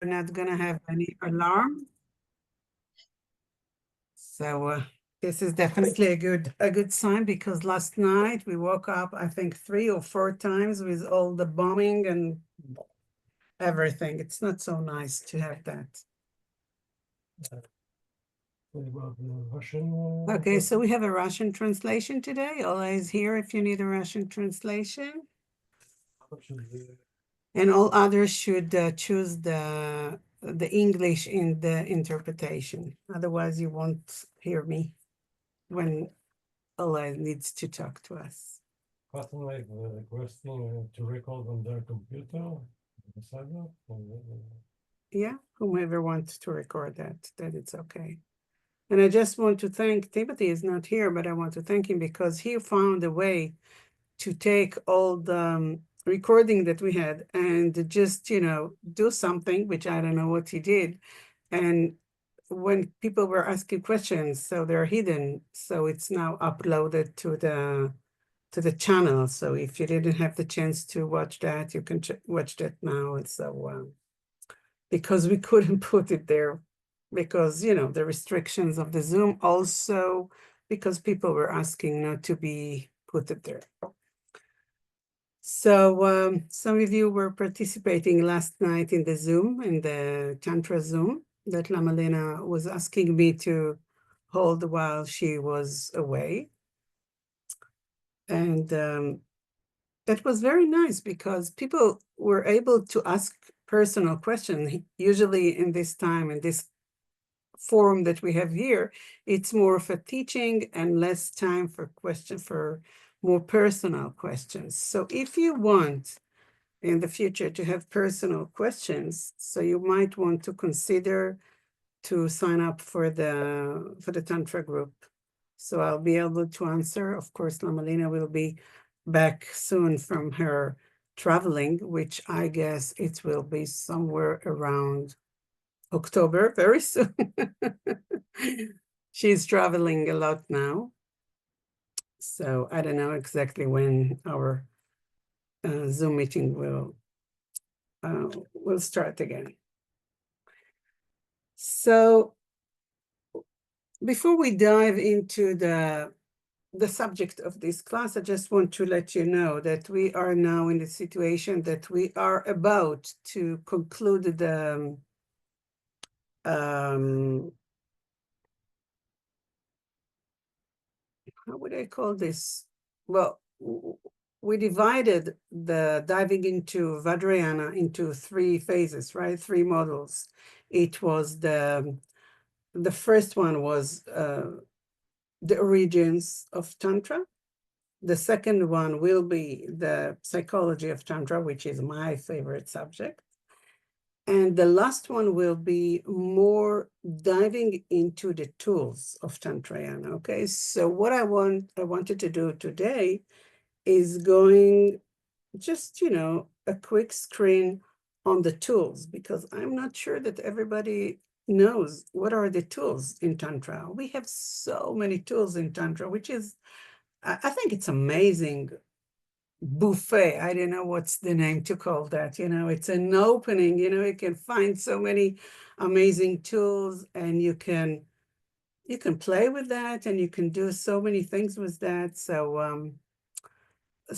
not gonna have any alarm. So this is definitely a good sign, because last night we woke up, I think 3 or 4 times with all the bombing and everything. It's not so nice to have that. Okay, so we have a Russian translation today. Ola is here if you need a Russian translation. And all others should choose the English in the interpretation. Otherwise, you won't hear me when Ola needs to talk to us. Like requesting to record on their computer. Yeah, whomever wants to record that it's okay. And I just want to thank, Timothy is not here, but I want to thank him because he found a way to take all the recording that we had and just, do something, which I don't know what he did. And when people were asking questions, so they're hidden. So it's now uploaded to the channel. So if you didn't have the chance to watch that, you can watch that now. And so, because we couldn't put it there because, the restrictions of the Zoom, also because people were asking not to be put it there. So some of you were participating last night in the Zoom, in the Tantra Zoom that Lamalena was asking me to hold while she was away. And that was very nice because people were able to ask personal questions. Usually in this time, in this forum that we have here, it's more of a teaching and less time for more personal questions. So if you want in the future to have personal questions, so you might want to consider to sign up for the Tantra group. So I'll be able to answer. Of course, Lamalina will be back soon from her traveling, which I guess it will be somewhere around October, very soon. She's traveling a lot now. So I don't know exactly when our Zoom meeting will start again. So before we dive into the subject of this class, I just want to let you know that we are now in the situation that we are about to conclude the how would I call this? Well, we divided the diving into Vajrayana into 3 phases, right? 3 models. It was the first one was the origins of Tantra. The second one will be the psychology of Tantra, which is my favorite subject. And the last one will be more diving into the tools of Tantrayana. Okay, so what I wanted to do today is going just, a quick screen on the tools, because I'm not sure that everybody knows what are the tools in Tantra. We have so many tools in Tantra, which is, I think it's amazing buffet. I don't know what's the name to call that. It's an opening, you can find so many amazing tools, and you can play with that, and you can do so many things with that. So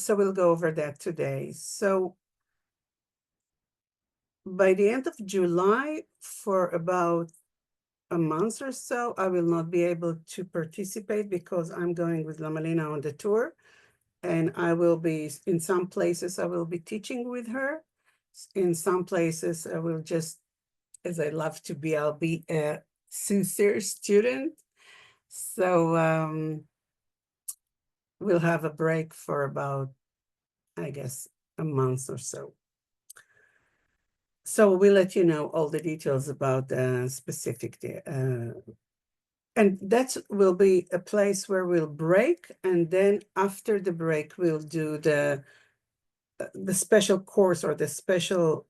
we'll go over that today. So by the end of July, for about a month or so, I will not be able to participate because I'm going with Lamalina on the tour. And I will be, in some places, I will be teaching with her. In some places, I will just, as I love to be, I'll be a sincere student. So we'll have a break for about, I guess, a month or so. So we'll let you know all the details about the specific, and that will be a place where we'll break. And then after the break, we'll do the special course or the special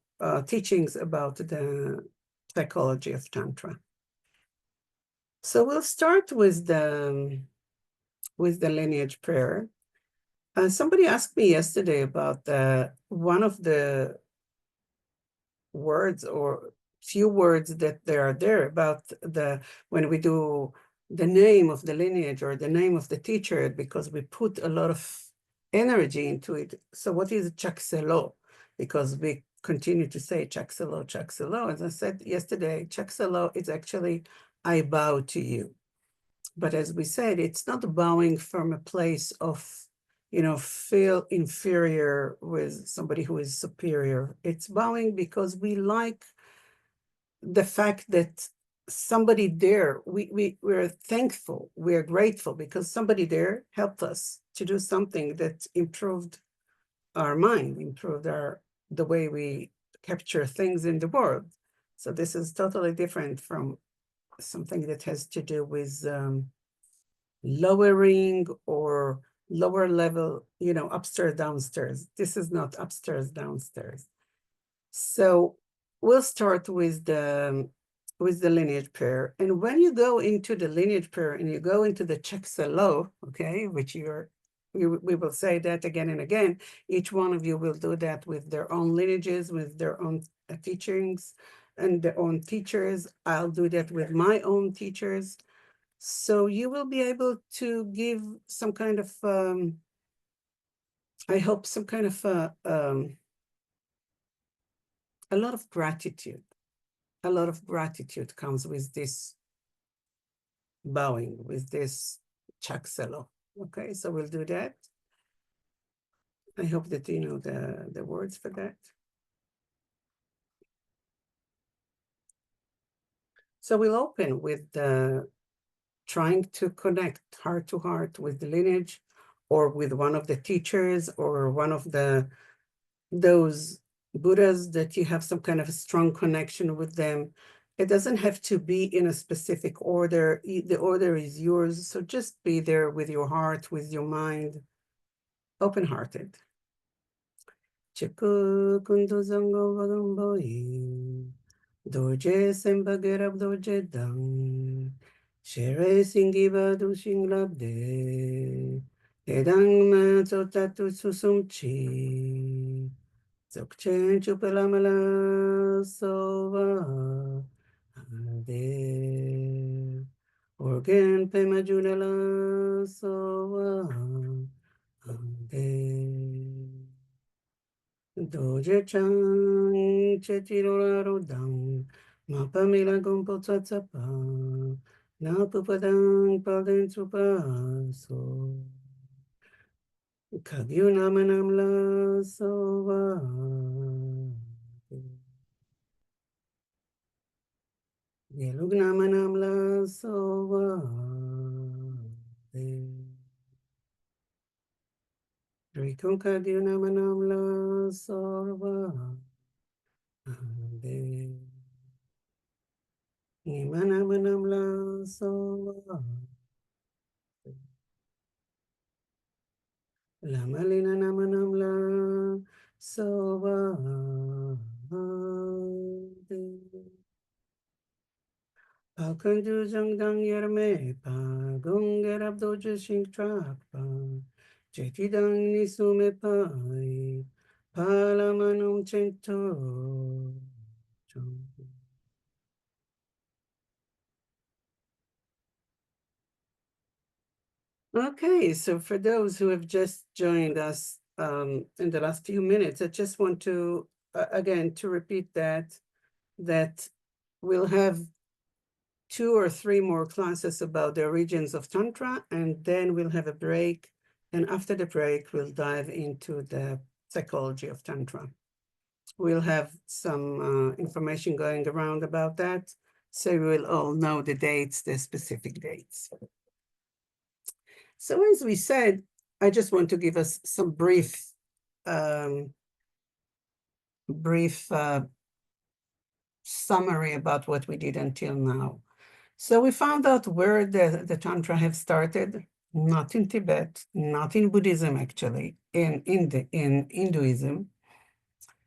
teachings about the psychology of Tantra. So we'll start with the lineage prayer. Somebody asked me yesterday about one of the words or few words that they are there about when we do the name of the lineage or the name of the teacher, because we put a lot of energy into it. So what is Chakselo? Because we continue to say Chakselo, Chakselo. As I said yesterday, Chakselo is actually I bow to you. But as we said, it's not bowing from a place of, feel inferior with somebody who is superior. It's bowing because we like the fact that somebody there, we're thankful, we're grateful because somebody there helped us to do something that improved our mind, improved the way we capture things in the world. So this is totally different from something that has to do with lowering or lower level, upstairs, downstairs. This is not upstairs, downstairs. So we'll start with the lineage pair. And when you go into the lineage pair and you go into the Chekselo, okay, which we will say that again and again, each one of you will do that with their own lineages, with their own teachings and their own teachers. I'll do that with my own teachers. So you will be able to give some kind of, I hope, some kind of a lot of gratitude. A lot of gratitude comes with this bowing, with this chakselo. Okay, so we'll do that. I hope that you know the words for that. So we'll open with trying to connect heart to heart with the lineage or with one of the teachers or one of those Buddhas that you have some kind of a strong connection with them. It doesn't have to be in a specific order. The order is yours. So just be there with your heart, with your mind, open-hearted. Chöku'i kundu zango vagamboi, doje sembagerab doje dang, shere singiba du singlabde, edang ma zotatu susumchi. Zokchen chupalamala sova ade organ pemajunala sova ade doje chan chetirora rodang mapamila gompo tsatsapa na pupadang palden so Kagyu namanam la sova. Yelug namanam la sova. Rikon kagyu namanam la sova. Nimanamanam la sova. Lamalina namanam la sova. Pakandu zangdang yerme pa gongerab doje shingtrak pa jetidang nisume pai palamanum cento. Okay, so for those who have just joined us in the last few minutes, I just want to again to repeat that we'll have 2 or 3 more classes about the origins of Tantra, and then we'll have a break. And after the break, we'll dive into the psychology of Tantra. We'll have some information going around about that, so we'll all know the dates, the specific dates. So as we said, I just want to give us some brief summary about what we did until now. So we found out where the Tantra have started, not in Tibet, not in Buddhism, actually, in Hinduism.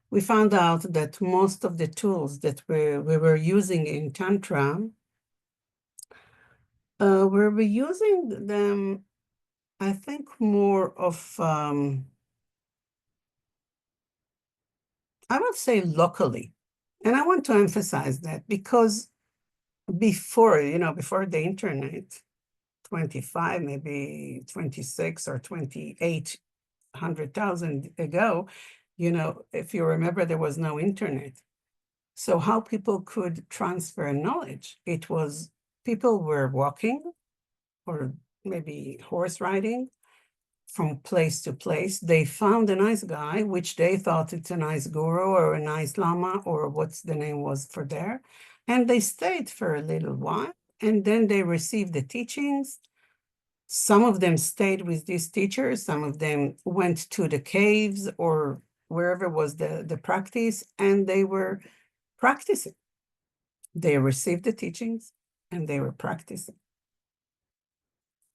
We found out that most of the tools that we were using in Tantra, we were using them, I think, more of, I would say locally. And I want to emphasize that because before the internet, 25, maybe 26 or 2800,000 ago, if you remember, there was no internet. So how people could transfer knowledge? It was people were walking or maybe horse riding from place to place. They found a nice guy, which they thought it's a nice guru or a nice lama or what's the name was for there. And they stayed for a little while and then they received the teachings. Some of them stayed with these teachers. Some of them went to the caves or wherever was the practice and they were practicing. They received the teachings and they were practicing.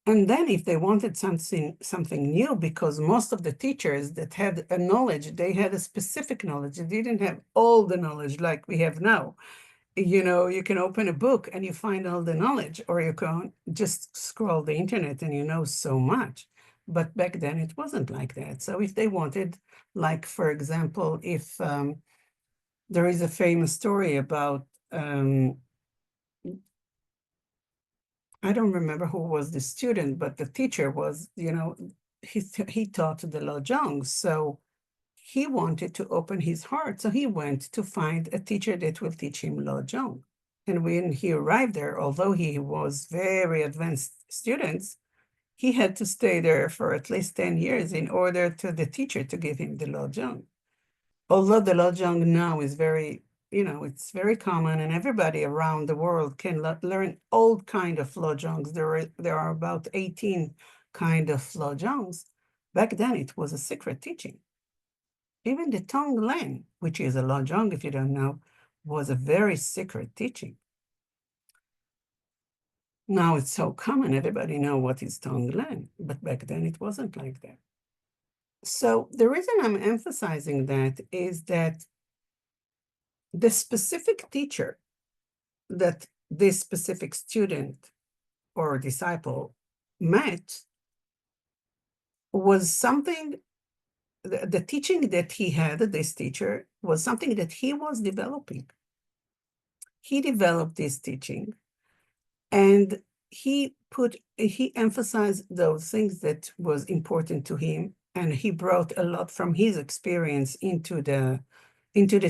And then if they wanted something new, because most of the teachers that had a knowledge, they had a specific knowledge. They didn't have all the knowledge like we have now. You can open a book and you find all the knowledge, or you can just scroll the internet and you know so much. But back then it wasn't like that. So if they wanted, like, for example, if there is a famous story about I don't remember who was the student, but the teacher was, he taught the Lojong. So he wanted to open his heart. So he went to find a teacher that will teach him Lojong. And when he arrived there, although he was very advanced students, he had to stay there for at least 10 years in order to the teacher to give him the Lojong. Although the Lojong now is it's very common and everybody around the world can learn all kind of Lojongs. There are about 18 kind of Lojongs. Back then, it was a secret teaching. Even the Tonglen, which is a Lojong, if you don't know, was a very secret teaching. Now it's so common, everybody know what is Tonglen, but back then it wasn't like that. So the reason I'm emphasizing that is that the specific teacher that this specific student or disciple met was something, the teaching that he had, this teacher, was something that he was developing. He developed this teaching and he emphasized those things that was important to him, and he brought a lot from his experience into the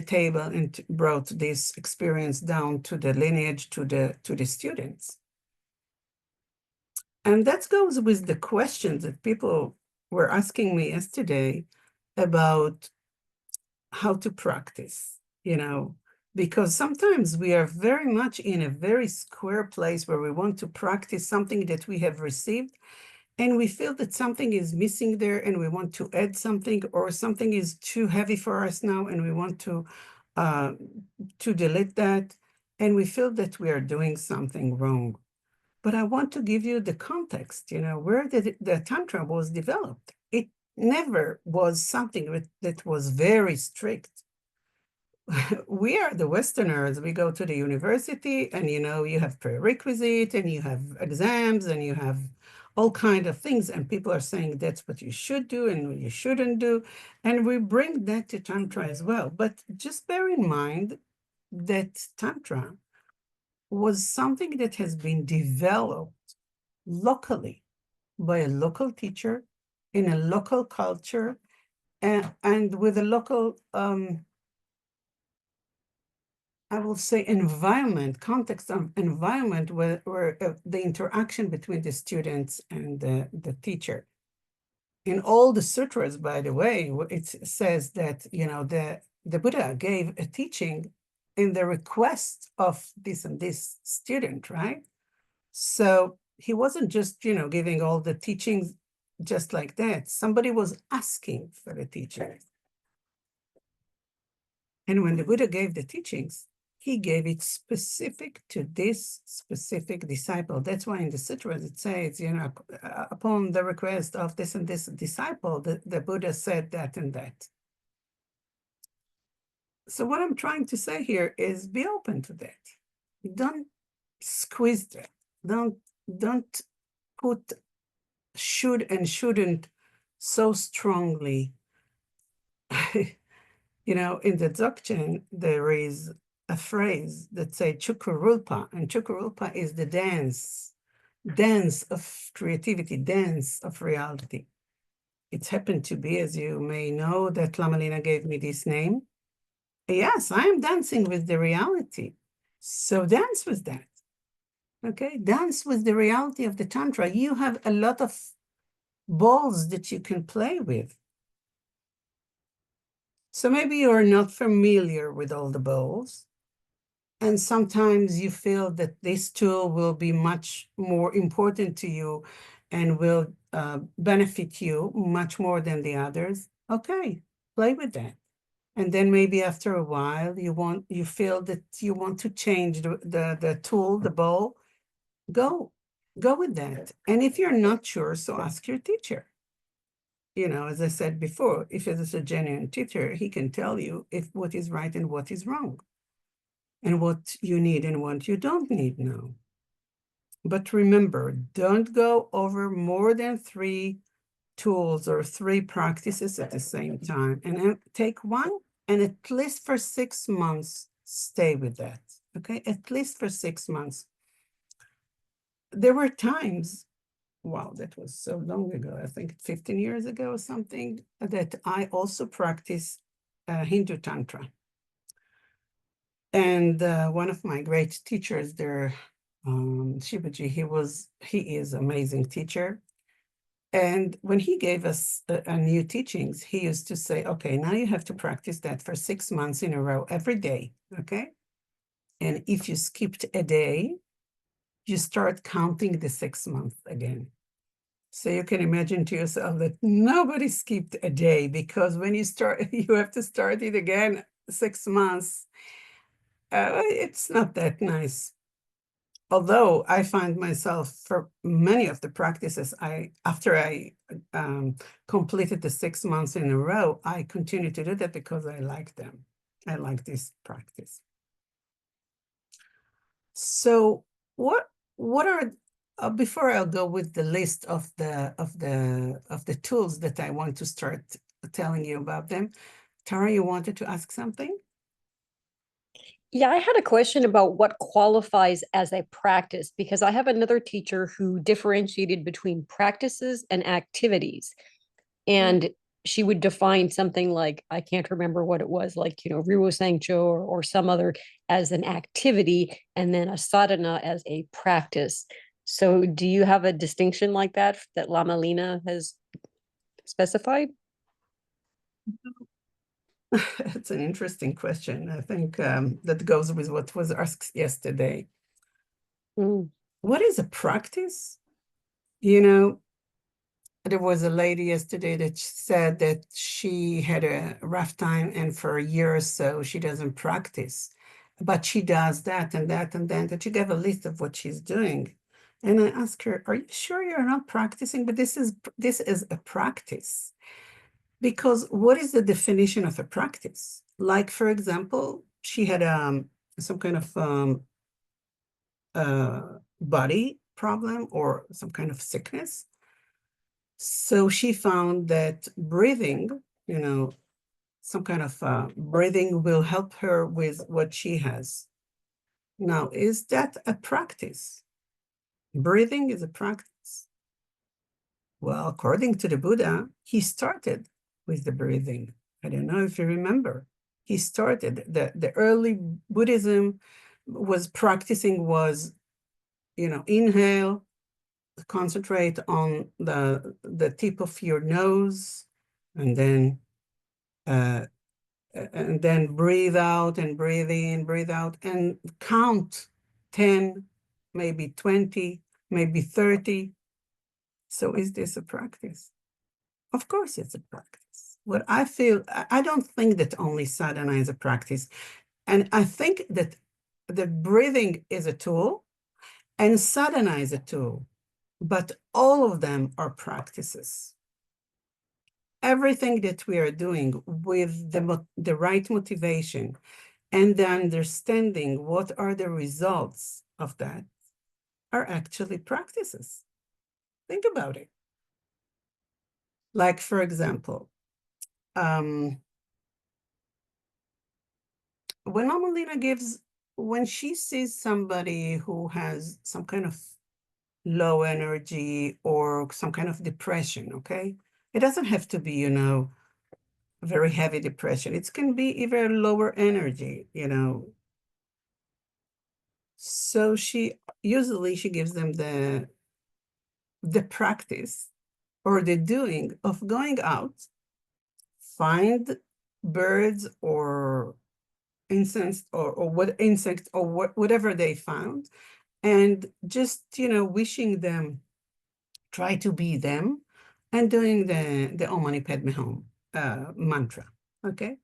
table and brought this experience down to the lineage, to the students. And that goes with the questions that people were asking me yesterday about how to practice, because sometimes we are very much in a very square place where we want to practice something that we have received, and we feel that something is missing there and we want to add something, or something is too heavy for us now and we want to delete that, and we feel that we are doing something wrong. But I want to give you the context, where the Tantra was developed. It never was something that was very strict. We are the Westerners. We go to the university and, you have prerequisite and you have exams and you have all kinds of things. And people are saying that's what you should do and what you shouldn't do. And we bring that to Tantra as well. But just bear in mind that Tantra was something that has been developed locally by a local teacher in a local culture and with a local, I will say, context of environment where the interaction between the students and the teacher. In all the sutras, by the way, it says that, the Buddha gave a teaching in the request of this and this student, right? So he wasn't just, giving all the teachings just like that. Somebody was asking for the teachings. And when the Buddha gave the teachings, he gave it specific to this specific disciple. That's why in the sutras it says, upon the request of this and this disciple, the Buddha said that and that. So what I'm trying to say here is be open to that. Don't squeeze that. Don't put should and shouldn't so strongly. In the Dzogchen, there is a phrase that say Chöku'i, and Chöku'i is the dance of creativity, dance of reality. It's happened to be, as you may know, that Lama Lina gave me this name. Yes, I am dancing with the reality. So dance with that. Okay, dance with the reality of the Tantra. You have a lot of balls that you can play with. So maybe you're not familiar with all the balls. And sometimes you feel that this tool will be much more important to you and will benefit you much more than the others. Okay, play with that. And then maybe after a while, you feel that you want to change the tool, the ball. Go with that. And if you're not sure, so ask your teacher. You know, as I said before, if it is a genuine teacher, he can tell you what is right and what is wrong, and what you need and what you don't need now. But remember, don't go over more than 3 tools or 3 practices at the same time. And then take one, and at least for 6 months, stay with that. Okay, at least for 6 months. There were times, wow, that was so long ago, I think 15 years ago or something, that I also practiced Hindu Tantra. And one of my great teachers there, Shivaji, he is amazing teacher. And when he gave us a new teachings, he used to say, okay, now you have to practice that for 6 months in a row, every day, okay? And if you skipped a day, you start counting the 6 months again. So you can imagine to yourself that nobody skipped a day, because when you start, you have to start it again 6 months. It's not that nice. Although I find myself, for many of the practices, after I completed the 6 months in a row, I continue to do that because I like them. I like this practice. So what are before I'll go with the list of the tools that I want to start telling you about them, Tara, you wanted to ask something? Yeah, I had a question about what qualifies as a practice, because I have another teacher who differentiated between practices and activities. And she would define something like, I can't remember what it was, like, Riwo Sangcho or some other as an activity, and then a sadhana as a practice. So do you have a distinction like that Lama Lina has specified? It's an interesting question. I think that goes with what was asked yesterday. Mm. What is a practice? You know, there was a lady yesterday that said that she had a rough time, and for a year or so she doesn't practice, but she does that and that and that. And she gave a list of what she's doing. And I asked her, are you sure you're not practicing? But this is a practice. Because what is the definition of a practice? Like, for example, she had some kind of body problem or some kind of sickness. So she found that breathing, some kind of breathing will help her with what she has. Now, is that a practice? Breathing is a practice. Well, according to the Buddha, he started with the breathing. I don't know if you remember. He started, the early Buddhism was practicing was, inhale, concentrate on the tip of your nose, and then breathe out and breathe in, breathe out, and count 10, maybe 20, maybe 30. So is this a practice? Of course it's a practice. What I feel, I don't think that only sadhana is a practice. And I think that the breathing is a tool and sadhana is a tool, but all of them are practices. Everything that we are doing with the right motivation and the understanding what are the results of that are actually practices. Think about it. Like, for example, when Amalina gives, when she sees somebody who has some kind of low energy or some kind of depression, okay? It doesn't have to be, you know, very heavy depression. It can be even lower energy, you know. So she usually she gives them the practice or the doing of going out, find birds or insects or what insect or whatever they found, and just, you know, wishing them, try to be them, and doing the Om Mani Padme Hum mantra, okay?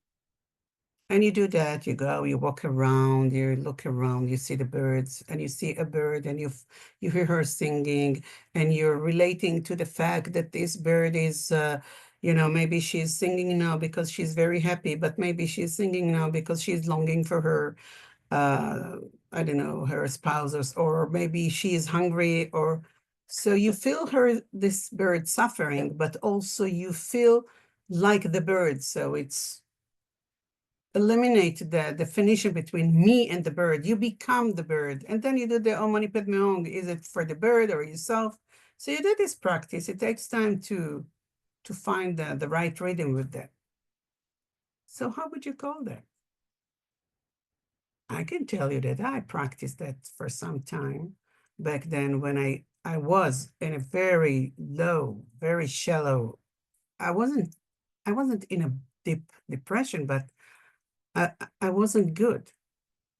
And you do that, you go, you walk around, you look around, you see the birds, and you see a bird, and you hear her singing, and you're relating to the fact that this bird is, you know, maybe she's singing now because she's very happy, but maybe she's singing now because she's longing for her, I don't know, her spouse, or maybe she is hungry, or so you feel her, this bird suffering, but also you feel like the bird. So it's eliminate the definition between me and the bird. You become the bird. And then you do the Om Mani Padme Hum. Is it for the bird or yourself? So you do this practice. It takes time to find the right rhythm with that. So how would you call that? I can tell you that I practiced that for some time back then when I was in a very low, very shallow. I wasn't in a deep depression, but I wasn't good.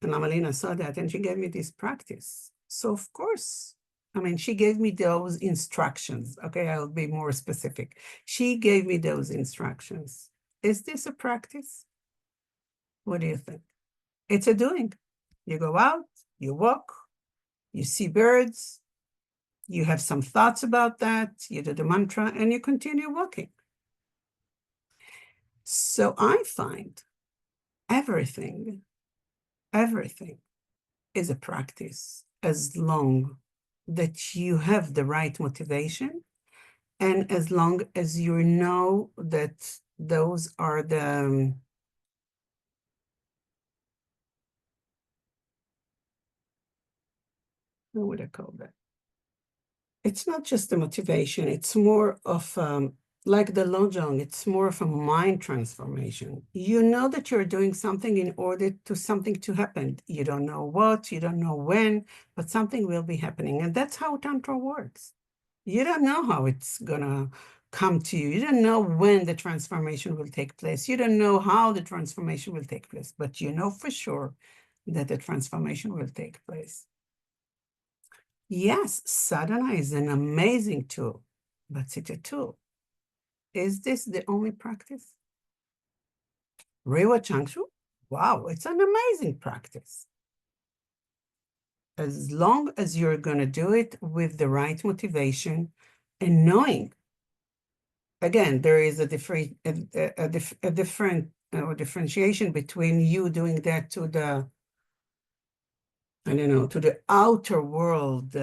And Amalina saw that and she gave me this practice. So of course, I mean, she gave me those instructions. Okay, I'll be more specific. She gave me those instructions. Is this a practice? What do you think? It's a doing. You go out, you walk, you see birds, you have some thoughts about that, you do the mantra, and you continue walking. So I find everything is a practice as long that you have the right motivation and as long as you know that those are the what would I call that? It's not just the motivation, it's more of like the lojong, it's more of a mind transformation. You know that you're doing something in order to something to happen. You don't know what, you don't know when, but something will be happening. And that's how Tantra works. You don't know how it's gonna come to you. You don't know when the transformation will take place. You don't know how the transformation will take place, but you know for sure that the transformation will take place. Yes, sadhana is an amazing tool, but it's a tool. Is this the only practice? Rewa Changshu? Wow, it's an amazing practice. As long as you're going to do it with the right motivation and knowing. Again, there is a different differentiation between you doing that to the, I don't know, to the outer world,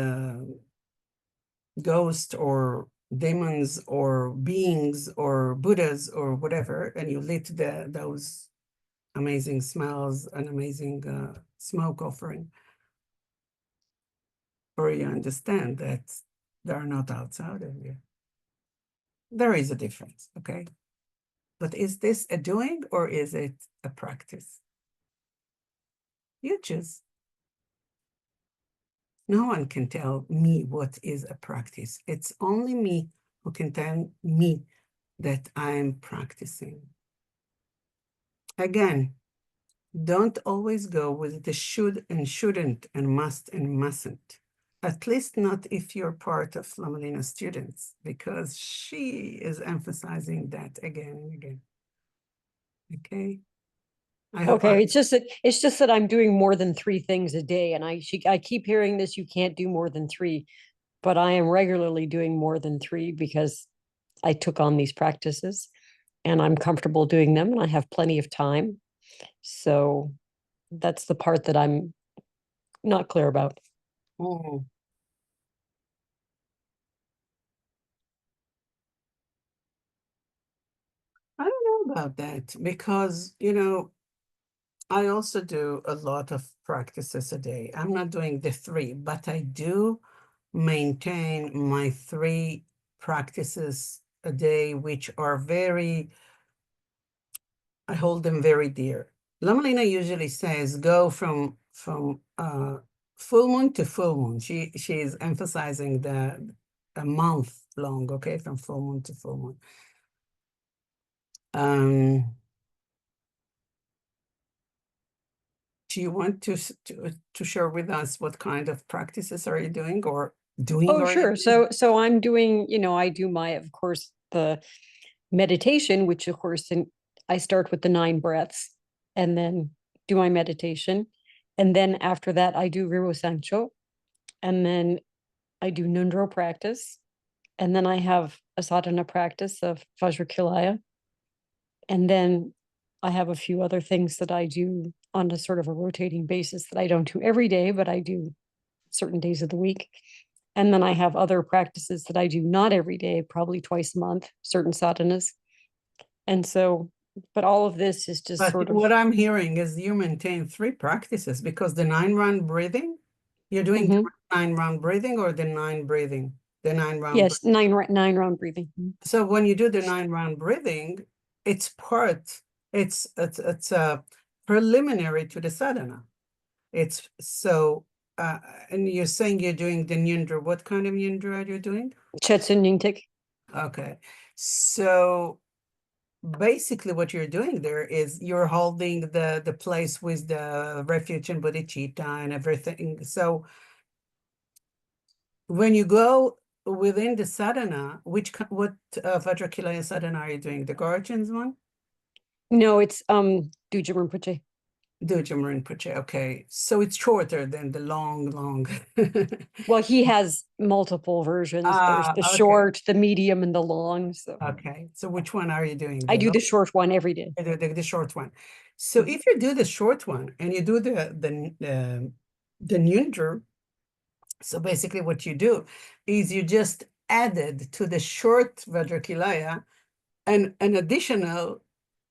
ghost or demons or beings or Buddhas or whatever, and you lit those amazing smells and amazing smoke offering, or you understand that they're not outside of you. There is a difference, okay? But is this a doing or is it a practice? You choose. No one can tell me what is a practice. It's only me who can tell me that I'm practicing. Again, don't always go with the should and shouldn't and must and mustn't. At least not if you're part of Lamalina's students, because she is emphasizing that again and again. Okay. Okay, it's just that I'm doing more than 3 things a day, and I keep hearing this. You can't do more than three, but I am regularly doing more than three because I took on these practices, and I'm comfortable doing them, and I have plenty of time. So that's the part that I'm not clear about. Oh, I don't know about that because, you know, I also do a lot of practices a day. I'm not doing the 3, but I do maintain my 3 practices a day, which are very, I hold them very dear. Lamalina usually says go from full moon to full moon. She is emphasizing a month long, okay, from full moon to full moon. Do you want to share with us what kind of practices are you doing or doing Oh, already? sure. So I'm doing, I do my, of course, the meditation, which of course, I start with the 9 breaths and then do my meditation. And then after that, I do Riro Sancho. And then I do Nundro practice. And then I have a sadhana practice of Vajrakilaya. And then I have a few other things that I do on a sort of a rotating basis that I don't do every day, but I do certain days of the week. And then I have other practices that I do not every day, probably twice a month, certain sadhanas. And so, but all of this is just But sort of, what I'm hearing is you maintain 3 practices because the 9-round breathing, you're doing the 9-round breathing or the 9 breathing? The 9-round. yes, 9 round breathing. So when you do the 9-round breathing, it's a preliminary to the sadhana. It's so, and you're saying you're doing the Nyundra. What kind of Nyundra are you doing? Chetsun Nyingtik. Okay. So basically what you're doing there is you're holding the place with the refuge and bodhicitta and everything. So when you go within the sadhana, what Vajrakilaya sadhana are you doing? The Gorjins one? No, it's Duja Rinpoche. Dujam Rinpoche. Okay. So it's shorter than the long. Well, he has multiple versions. There's the Okay. short, the medium, and the long. So Okay. So which one are you doing? I do the short one every day. The short one. So if you do the short one and you do the Nyundra, so basically what you do is you just added to the short Vajrakilaya an additional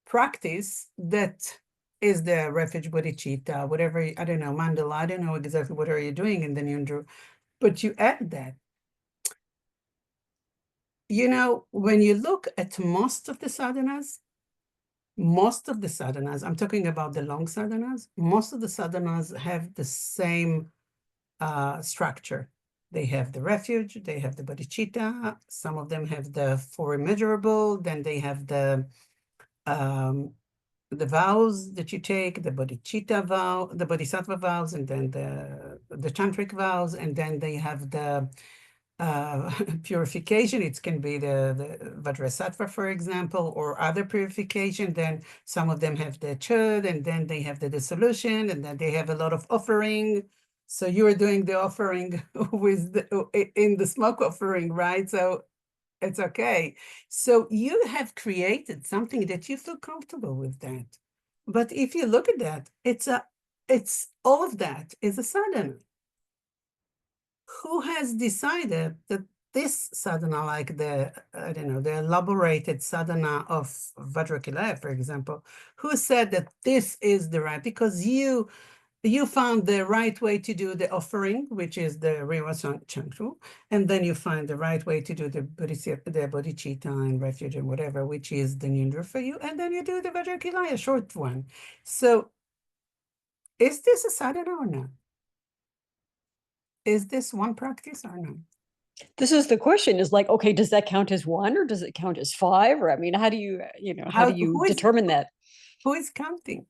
practice that is the refuge bodhicitta, whatever, I don't know, mandala, I don't know exactly what are you doing in the Nyundra, but you add that. You know, when you look at most of the sadhanas, I'm talking about the long sadhanas, most of the sadhanas have the same structure. They have the refuge, they have the bodhicitta, some of them have the 4 immeasurable, then they have the vows that you take, the bodhicitta vow, the bodhisattva vows, and then the tantric vows, and then they have the purification. It can be the Vajrasattva, for example, or other purification. Then some of them have the chud, and then they have the dissolution, and then they have a lot of offering. So you are doing the offering in the smoke offering, right? So it's okay. So you have created something that you feel comfortable with that. But if you look at that, it's all of that is a sadhana. Who has decided that this sadhana, like the elaborated sadhana of Vajrakilaya, for example, who said that this is the right, because you found the right way to do the offering, which is the Rewa Chankru, and then you find the right way to do the bodhicitta and refuge and whatever, which is the Nyundra for you, and then you do the Vajrakilaya, short one. So is this a sadhana or not? Is this one practice or not? This is the question is like, okay, does that count as 1 or does it count as 5? Or I mean, how do you determine that? Who is counting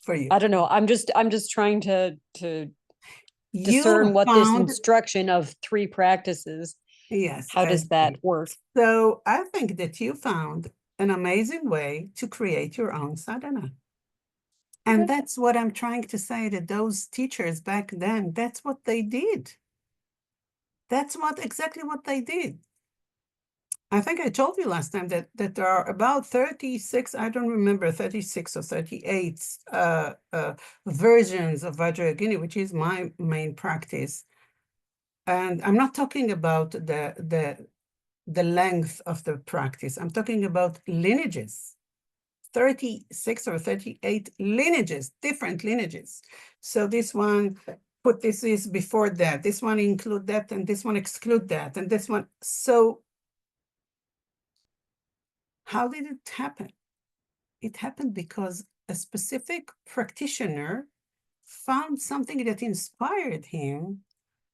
for you? I don't know. I'm just trying to discern You what this found, instruction of 3 practices, yes, how does that work? So I think that you found an amazing way to create your own sadhana. And Okay. that's what I'm trying to say to those teachers back then. That's what they did. That's exactly what they did. I think I told you last time that there are about 36, I don't remember, 36 or 38 versions of Vajrayogini, which is my main practice. And I'm not talking about the length of the practice. I'm talking about lineages 36 or 38 lineages, different lineages. So this one put this is before that, this one include that, and this one exclude that, and this one. So how did it happen? It happened because a specific practitioner found something that inspired him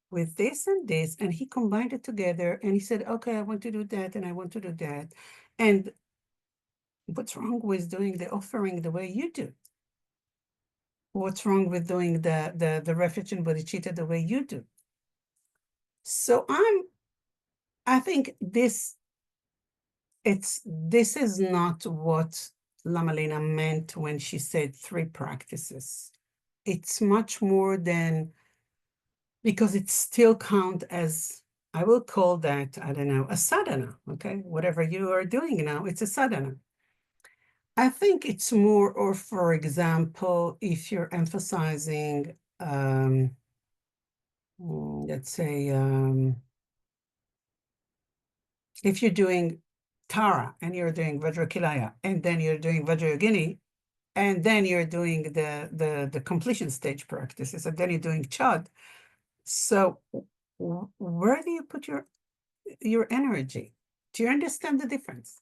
with this and this, and he combined it together, and he said, okay, I want to do that, and I want to do that. And what's wrong with doing the offering the way you do? What's wrong with doing the refuge and bodhicitta the way you do? So I think this is not what Lama Lena meant when she said 3 practices. It's much more than, because it still count as, I will call that, I don't know, a sadhana, okay? Whatever you are doing now, it's a sadhana. I think it's more, or for example, if you're emphasizing, let's say, if you're doing Tara and you're doing Vajrakilaya, and then you're doing Vajrayogini, and then you're doing the completion stage practices, and then you're doing Chad. So where do you put your energy? Do you understand the difference?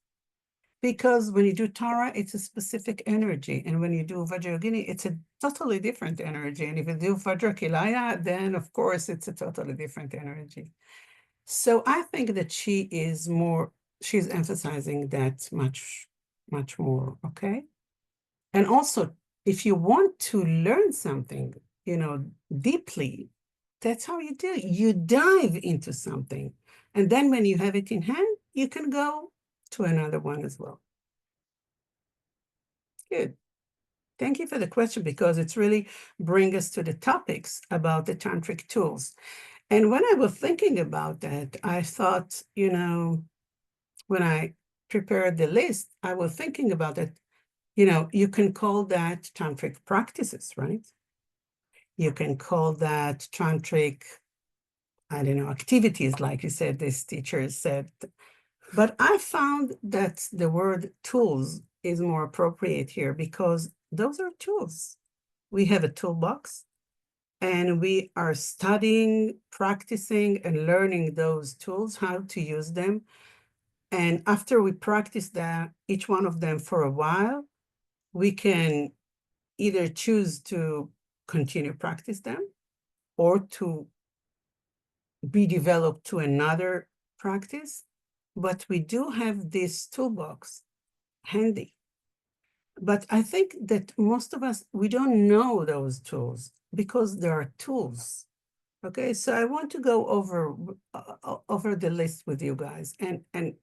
Because when you do Tara, it's a specific energy. And when you do Vajrayogini, it's a totally different energy. And if you do Vajrakilaya, then of course it's a totally different energy. So I think that she's emphasizing that much, much more, okay? And also, if you want to learn something, deeply, that's how you do it. You dive into something. And then when you have it in hand, you can go to another one as well. Good. Thank you for the question, because it's really bring us to the topics about the tantric tools. And when I was thinking about that, I thought, when I prepared the list, I was thinking about it, you can call that tantric practices, right? You can call that tantric, I don't know, activities, like you said, this teacher said. But I found that the word tools is more appropriate here, because those are tools. We have a toolbox, and we are studying, practicing, and learning those tools, how to use them. And after we practice each one of them for a while, we can either choose to continue practice them, or to be developed to another practice. But we do have this toolbox handy. But I think that most of us, we don't know those tools, because there are tools. Okay, so I want to go over the list with you guys, and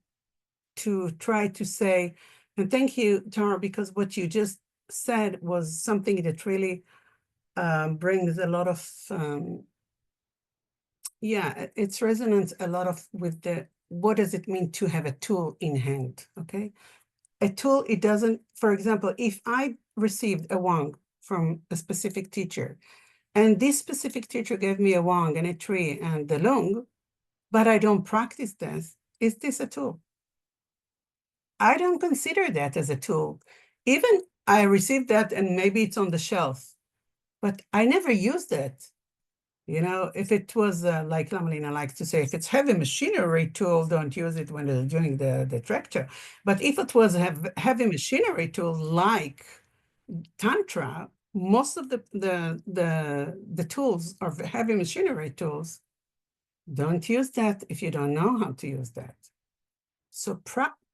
to try to say, and thank you, Tara, because what you just said was something that really brings a lot of, it's resonance a lot of with what does it mean to have a tool in hand, okay? A tool, it doesn't, for example, if I received a wang from a specific teacher, and this specific teacher gave me a wang and a tree and the lung, but I don't practice this, is this a tool? I don't consider that as a tool. Even I received that, and maybe it's on the shelf, but I never used it. If it was like Lama Lena likes to say, if it's heavy machinery tool, don't use it when they're doing the tractor. But if it was a heavy machinery tool like Tantra, most of the tools are heavy machinery tools. Don't use that if you don't know how to use that. So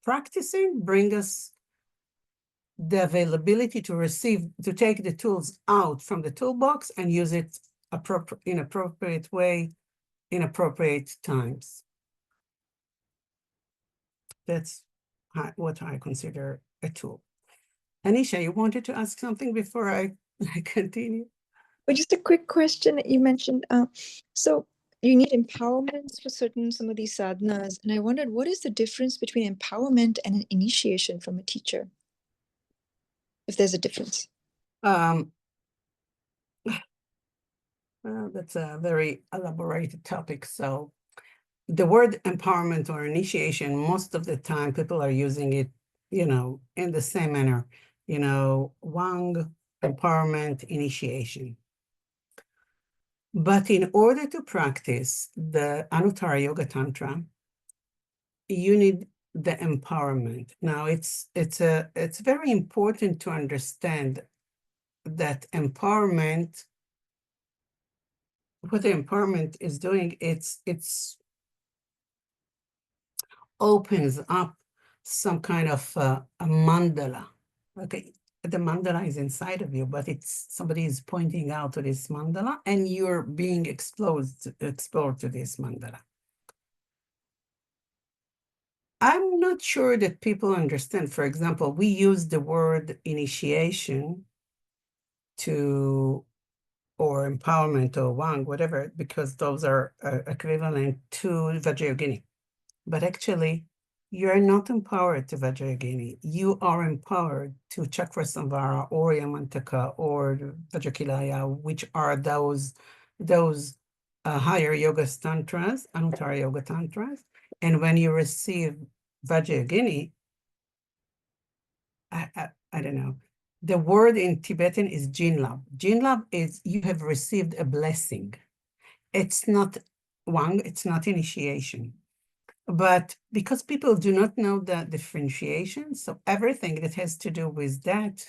practicing brings us the availability to take the tools out from the toolbox and use it in appropriate way, in appropriate times. That's what I consider a tool. Anisha, you wanted to ask something before I continue? Well, just a quick question that you mentioned. So you need empowerment for some of these sadhanas, and I wondered, what is the difference between empowerment and an initiation from a teacher? If there's a difference. Well, that's a very elaborated topic. So the word empowerment or initiation, most of the time people are using it, in the same manner. you know, Wang, empowerment, initiation. But in order to practice the Anuttara Yoga Tantra, you need the empowerment. Now, it's very important to understand that empowerment, what the empowerment is doing, it's opens up some kind of a mandala. Okay, the mandala is inside of you, but it's somebody is pointing out to this mandala, and you're being explored to this mandala. I'm not sure that people understand. For example, we use the word initiation to, or empowerment or Wang, whatever, because those are equivalent to Vajrayogini. But actually, you're not empowered to Vajrayogini. You are empowered to Chakra Samvara or Yamantaka or Vajrakilaya, which are those higher yoga tantras, Anuttara yoga tantras. And when you receive Vajrayogini, I don't know. The word in Tibetan is Jinlab. Jinlab is you have received a blessing. It's not Wang, it's not initiation. But because people do not know the differentiation, so everything that has to do with that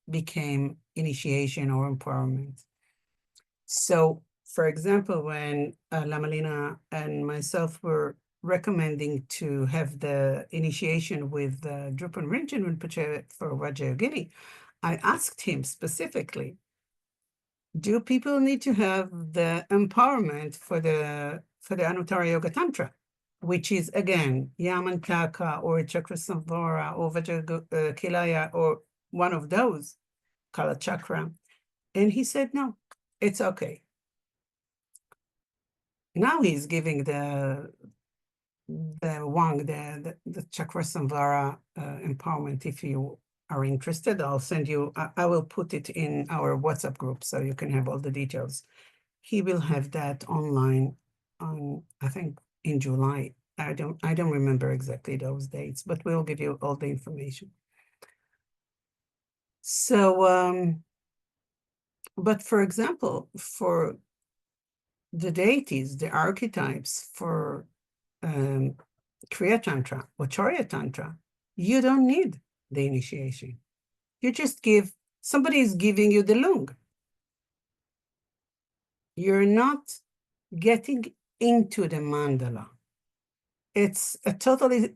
became initiation or empowerment. So, for example, when Lama Lina and myself were recommending to have the initiation with Drupal Rinchen Rinpoche for Vajrayogini, I asked him specifically, do people need to have the empowerment for the Anuttara Yoga Tantra, which is again Yamantaka or Chakra Samvara or Vajrakilaya or one of those, Kala Chakra? And he said, no, it's okay. Now he's giving the Wang, the Chakra Samvara empowerment. If you are interested, I'll send you, I will put it in our WhatsApp group so you can have all the details. He will have that online on, I think, in July. I don't remember exactly those dates, but we'll give you all the information. So, but for example, for the deities, the archetypes for Kriya Tantra or Charya Tantra, you don't need the initiation. You just give, somebody is giving you the lung. You're not getting into the mandala. It's a totally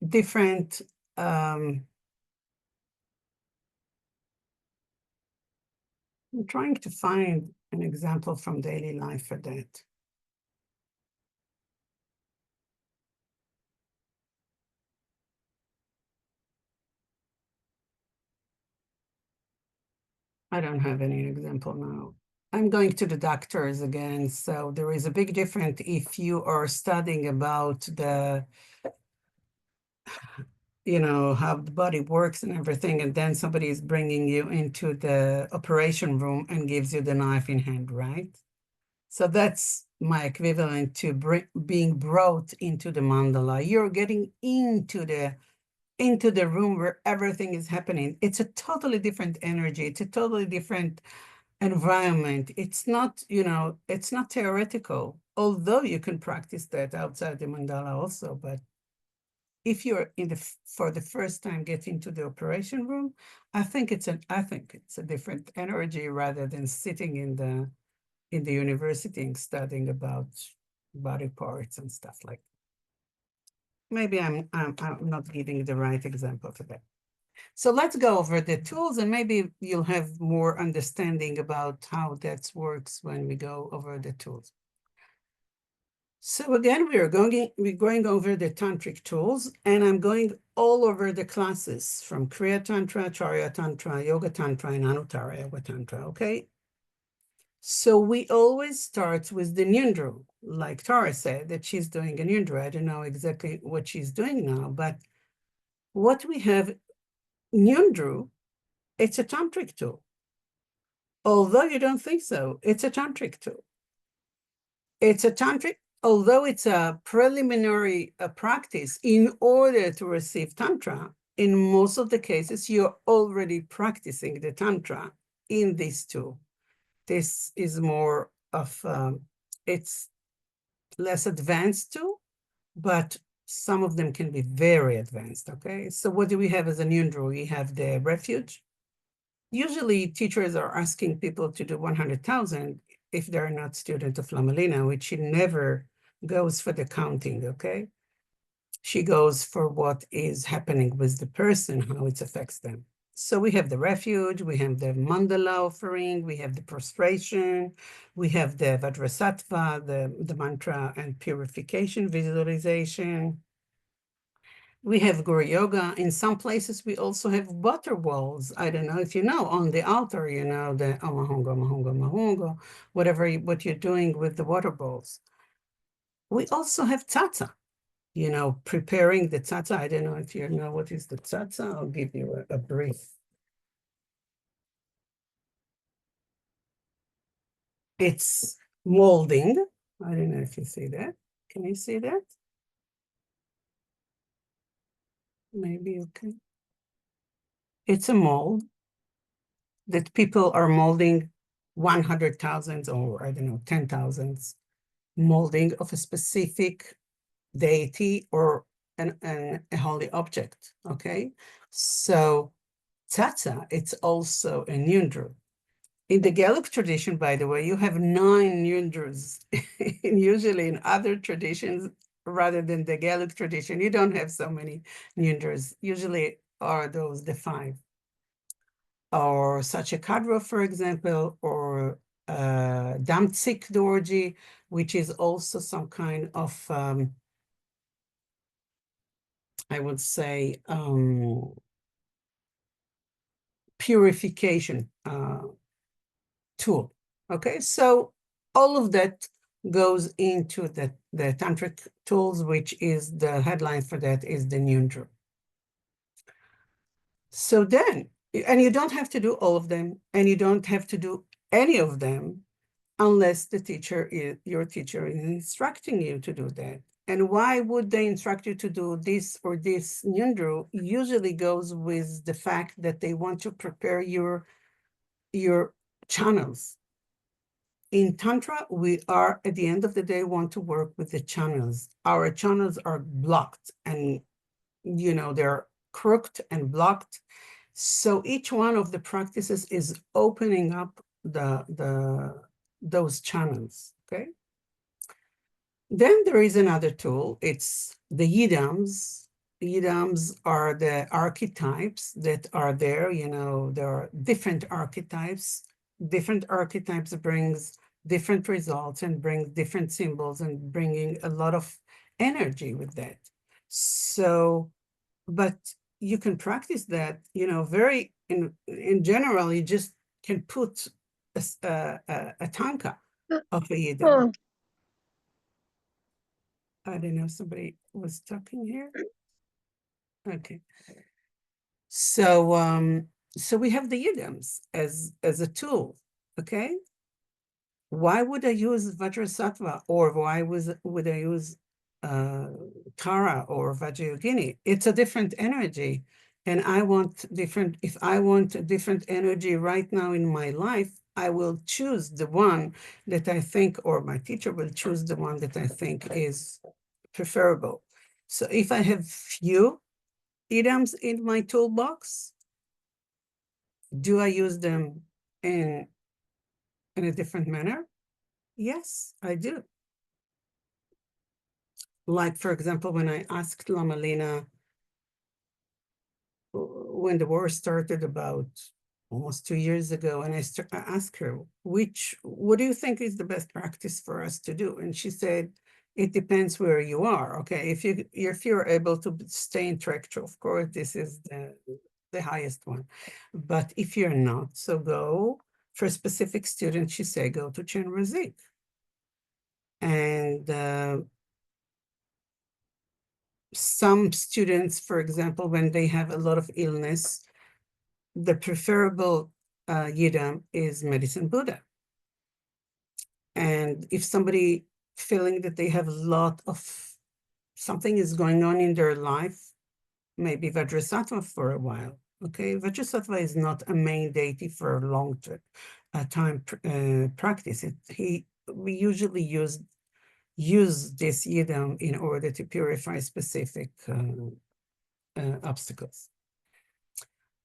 different I'm trying to find an example from daily life for that. I don't have any example now. I'm going to the doctors again. So there is a big difference if you are studying about the, you know, how the body works and everything, and then somebody is bringing you into the operation room and gives you the knife in hand, right? So that's my equivalent to being brought into the mandala. You're getting into the room where everything is happening. It's a totally different energy. It's a totally different environment. It's not, you know, it's not theoretical, although you can practice that outside the mandala also. But if you're for the first time get into the operation room, I think it's a different energy rather than sitting in the university and studying about body parts and stuff like that. Maybe I'm not giving the right example for that. So let's go over the tools, and maybe you'll have more understanding about how that works when we go over the tools. So again, we're going over the tantric tools, and I'm going all over the classes from Kriya Tantra, Charya Tantra, Yoga Tantra, and Anuttara Yoga Tantra, okay? So we always start with the Nyundru, like Tara said, that she's doing a Nyundru. I don't know exactly what she's doing now, but what we have, Nyundru, it's a tantric tool. Although you don't think so, it's a tantric tool. It's a tantric, although it's a preliminary practice in order to receive Tantra, in most of the cases, you're already practicing the Tantra in these two. This is more of, it's less advanced too, but some of them can be very advanced, okay? So what do we have as a Nyundru? We have the refuge. Usually teachers are asking people to do 100,000 if they're not student of Lama Lina, which she never goes for the counting, okay? She goes for what is happening with the person, how it affects them. So we have the refuge, we have the mandala offering, we have the prostration, we have the Vajrasattva, the mantra and purification visualization. We have Guru Yoga. In some places, we also have water walls. I don't know if you know, on the altar, you know, the Amahonga, Mahonga, Mahonga, what you're doing with the water bowls. We also have Tata, you know, preparing the Tata. I don't know if you know what is the Tata. I'll give you a brief. It's molding. I don't know if you see that. Can you see that? Maybe you can. It's a mold that people are molding 100,000 or I don't know, 10,000 molding of a specific deity or a holy object, okay? So Tata, it's also a Nyundru. In the Gaelic tradition, by the way, you have 9 Nyundrus. Usually in other traditions, rather than the Gaelic tradition, you don't have so many Nyundrus. Usually are those the 5. Or such a kadra, for example, or damtsik dorji, which is also some kind of, I would say, purification tool. Okay, so all of that goes into the tantric tools, which is the headline for that is the Nyundru. So then, and you don't have to do all of them, and you don't have to do any of them unless the teacher is, your teacher is instructing you to do that. And why would they instruct you to do this or this Nyundru? Usually goes with the fact that they want to prepare your channels. In Tantra, we are, at the end of the day, want to work with the channels. Our channels are blocked and, you know, they're crooked and blocked. So each one of the practices is opening up those channels, okay? Then there is another tool. It's the yidams. Yidams are the archetypes that are there. You know, there are different archetypes. Different archetypes brings different results and brings different symbols and bringing a lot of energy with that. So, but you can practice that, you know, very in general, you just can put a tanka of a yidam. I don't know, somebody was talking here. Okay. So so we have the yidams as a tool, okay? Why would I use Vajrasattva or why would I use Tara or Vajrayogini? It's a different energy. And I want different, if I want a different energy right now in my life, I will choose the one that I think, or my teacher will choose the one that I think is preferable. So if I have few items in my toolbox, do I use them in a different manner? Yes, I do. Like, for example, when I asked Lama Lina, when the war started about almost 2 years ago, and I asked her, what do you think is the best practice for us to do? And she said, it depends where you are. Okay, if you're able to stay in Trekcho, of course, this is the highest one. But if you're not, so go for a specific student, she said, go to Chen Razik. And some students, for example, when they have a lot of illness, the preferable yidam is medicine Buddha. And if somebody feeling that they have a lot of something is going on in their life, maybe Vajrasattva for a while. Okay, Vajrasattva is not a main deity for a long time practice. We usually use this yidam in order to purify specific obstacles.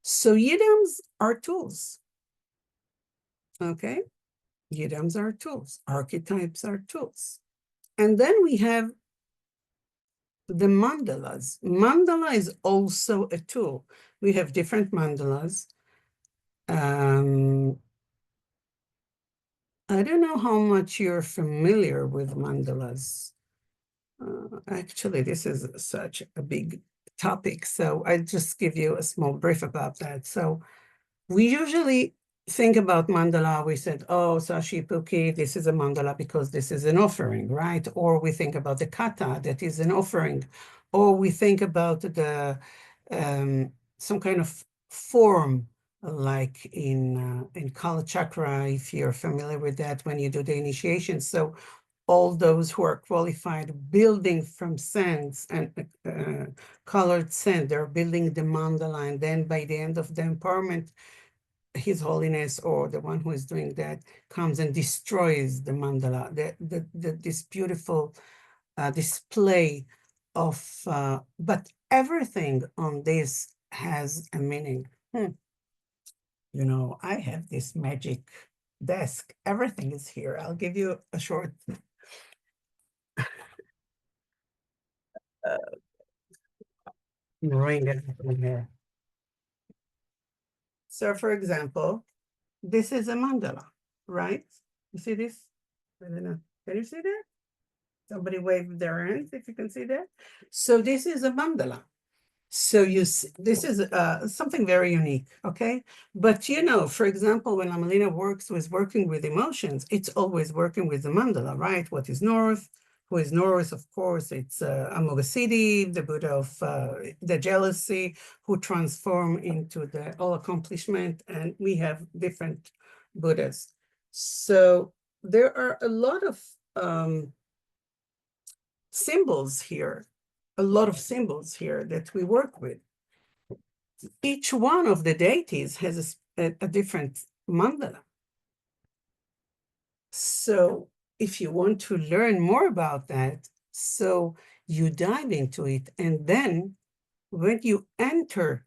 So yidams are tools. Okay, yidams are tools. Archetypes are tools. And then we have the mandalas. Mandala is also a tool. We have different mandalas. I don't know how much you're familiar with mandalas. Actually, this is such a big topic, so I just give you a small brief about that. So we usually think about mandala, we said, oh, Sashipuki, this is a mandala because this is an offering, right? Or we think about the kata, that is an offering. Or we think about the some kind of form, like in Kala Chakra, if you're familiar with that, when you do the initiation. So all those who are qualified building from sands and colored sand, they're building the mandala, and then by the end of the empowerment, His Holiness or the one who is doing that comes and destroys the mandala, this beautiful display of, but everything on this has a meaning. You know, I have this magic desk. Everything is here. I'll give you a short ring in here. So for example, this is a mandala, right? You see this? I don't know. Can you see that? Somebody wave their hands if you can see that. So this is a mandala. So this is something very unique, okay? But you know, for example, when Amelina working with emotions, it's always working with the mandala, right? What is north? Who is north? Of course, it's Amoghasiddhi, the Buddha of the jealousy, who transform into the all accomplishment, and we have different Buddhas. So there are a lot of symbols here, a lot of symbols here that we work with. Each one of the deities has a different mandala. So if you want to learn more about that, so you dive into it, and then when you enter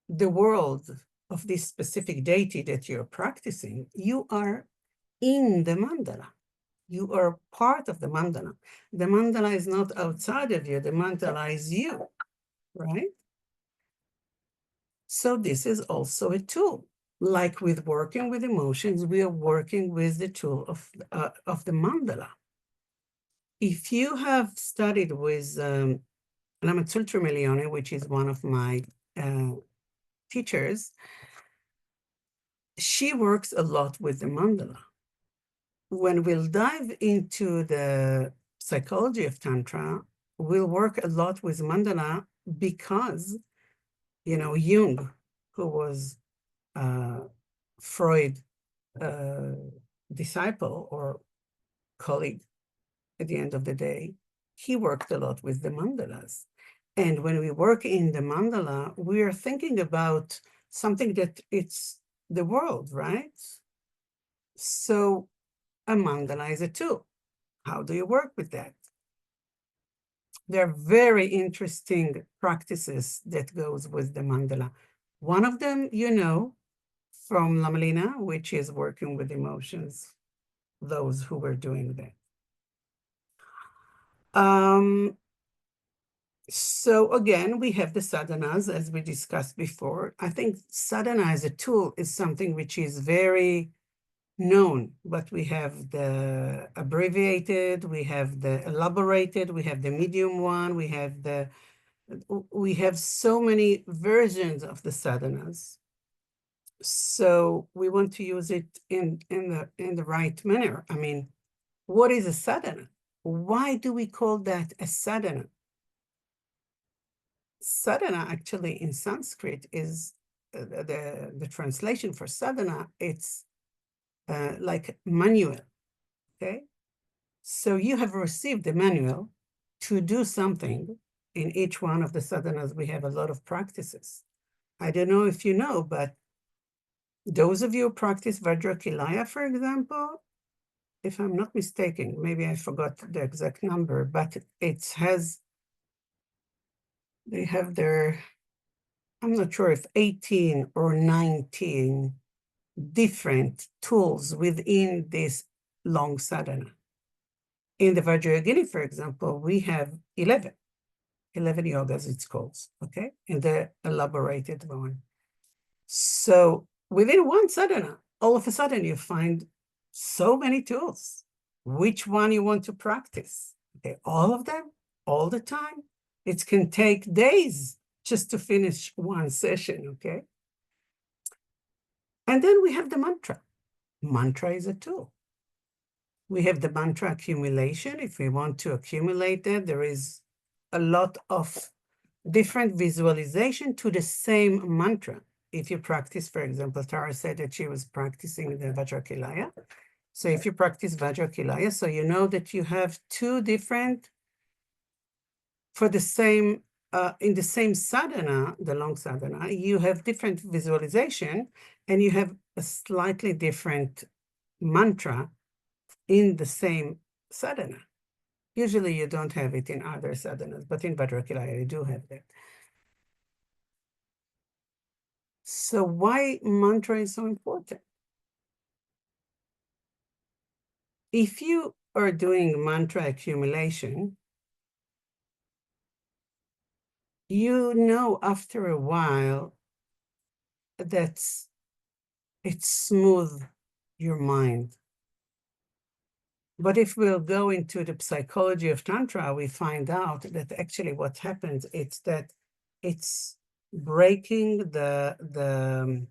the world of this specific deity that you're practicing, you are in the mandala. You are part of the mandala. The mandala is not outside of you, the mandala is you, right? So this is also a tool. Like with working with emotions, we are working with the tool of the mandala. If you have studied with Lama Tsultrim Elione, which is one of my teachers, she works a lot with the mandala. When we'll dive into the psychology of Tantra, we'll work a lot with mandala because, you know, Jung, who was Freud disciple or colleague at the end of the day, he worked a lot with the mandalas. And when we work in the mandala, we are thinking about something that it's the world, right? So a mandala is a tool. How do you work with that? There are very interesting practices that goes with the mandala. One of them, you know, from Lamalina, which is working with emotions, those who were doing that. So again, we have the sadhanas, as we discussed before. I think sadhana as a tool is something which is very known, but we have the abbreviated, we have the elaborated, we have the medium one, we have so many versions of the sadhanas. So we want to use it in the right manner. I mean, what is a sadhana? Why do we call that a sadhana? Sadhana actually in Sanskrit is the translation for sadhana. It's like manual, okay? So you have received the manual to do something, in each one of the sadhanas, we have a lot of practices. I don't know if you know, but those of you who practice Vajrakilaya, for example, if I'm not mistaken, maybe I forgot the exact number, but it has, they have their, I'm not sure if 18 or 19 different tools within this long sadhana. In the Vajrayogini, for example, we have 11 yogas, it's called, okay, in the elaborated one. So within one sadhana, all of a sudden you find so many tools. Which one you want to practice? Okay, all of them, all the time. It can take days just to finish one session, okay? And then we have the mantra. Mantra is a tool. We have the mantra accumulation. If we want to accumulate that, there is a lot of different visualization to the same mantra. If you practice, for example, Tara said that she was practicing the Vajrakilaya. So if you practice Vajrakilaya, so you know that you have two different, for the same, in the same sadhana, the long sadhana, you have different visualization and you have a slightly different mantra in the same sadhana. Usually you don't have it in other sadhanas, but in Vajrakilaya you do have that. So why mantra is so important? If you are doing mantra accumulation, you know after a while that it's smooth your mind. But if we'll go into the psychology of Tantra, we find out that actually what happens is that it's breaking the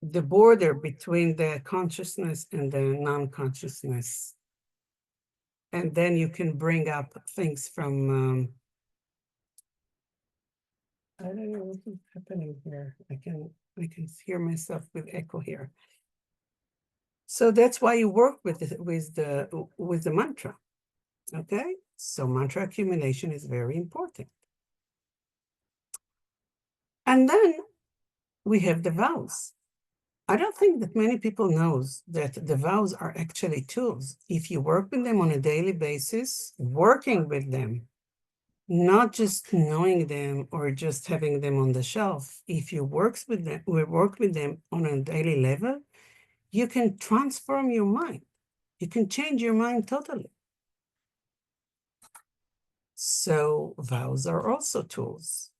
border between the consciousness and the non-consciousness. And then you can bring up things from, I don't know what is happening here. I can hear myself with echo here. So that's why you work with the mantra, okay? So mantra accumulation is very important. And then we have the vows. I don't think that many people knows that the vows are actually tools. If you work with them on a daily basis, working with them, not just knowing them or just having them on the shelf, if you work with them on a daily level, you can transform your mind. You can change your mind totally. So vows are also tools.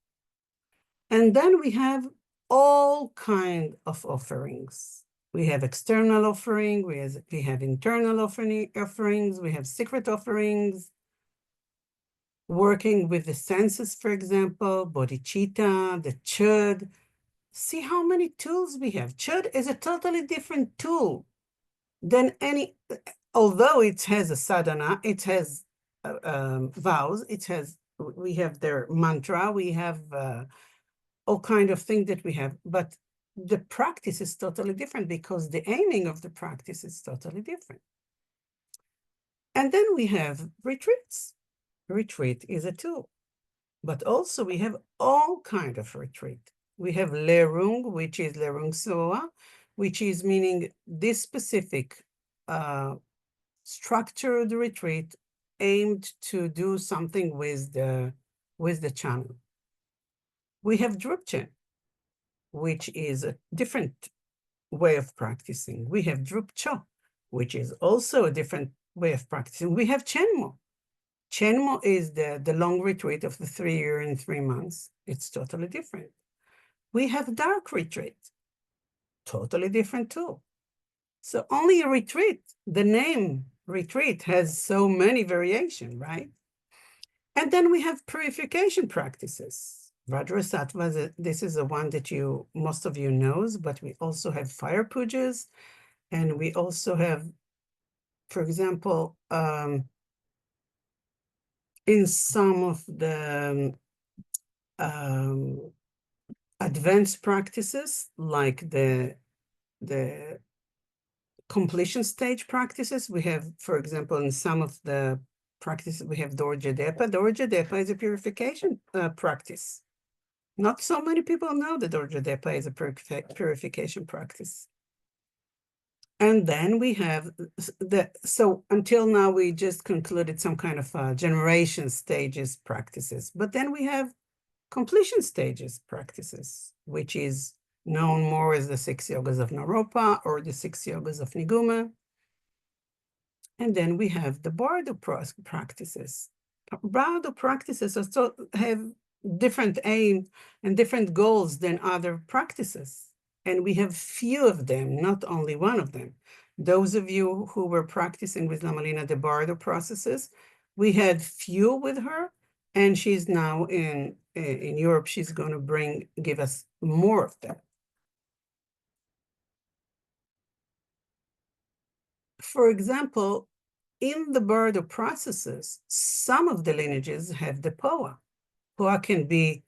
And then we have all kinds of offerings. We have external offering, we have internal offerings, we have secret offerings, working with the senses, for example, bodhicitta, the chöd. See how many tools we have. Chöd is a totally different tool than any, although it has a sadhana, it has vows, we have their mantra, we have all kind of things that we have, but the practice is totally different because the aiming of the practice is totally different. And then we have retreats. Retreat is a tool, but also we have all kind of retreat. We have Lerung, which is Lerung Soa, which is meaning this specific structured retreat aimed to do something with the channel. We have Drupchen, which is a different way of practicing. We have Drupcho, which is also a different way of practicing. We have Chenmo. Chenmo is the long retreat of the 3 years and 3 months. It's totally different. We have dark retreat, totally different too. So only a retreat, the name retreat has so many variations, right? And then we have purification practices. Vajrasattva, this is the one that most of you knows, but we also have fire pujas, and we also have, for example, in some of the advanced practices, like the completion stage practices. We have, for example, in some of the practices, we have Dorje Depa. Dorje Depa is a purification practice. Not so many people know that Dorje Depa is a purification practice. And then we have so until now, we just concluded some kind of generation stages practices, but then we have completion stages practices, which is known more as the 6 yogas of Naropa or the 6 yogas of Niguma. And then we have the Bardo practices. Bardo practices also have different aims and different goals than other practices. And we have few of them, not only one of them. Those of you who were practicing with Lama Lina the Bardo processes, we had few with her, and she's now in Europe. She's going to give us more of them. For example, in the Bardo processes, some of the lineages have the Poa. Poa can be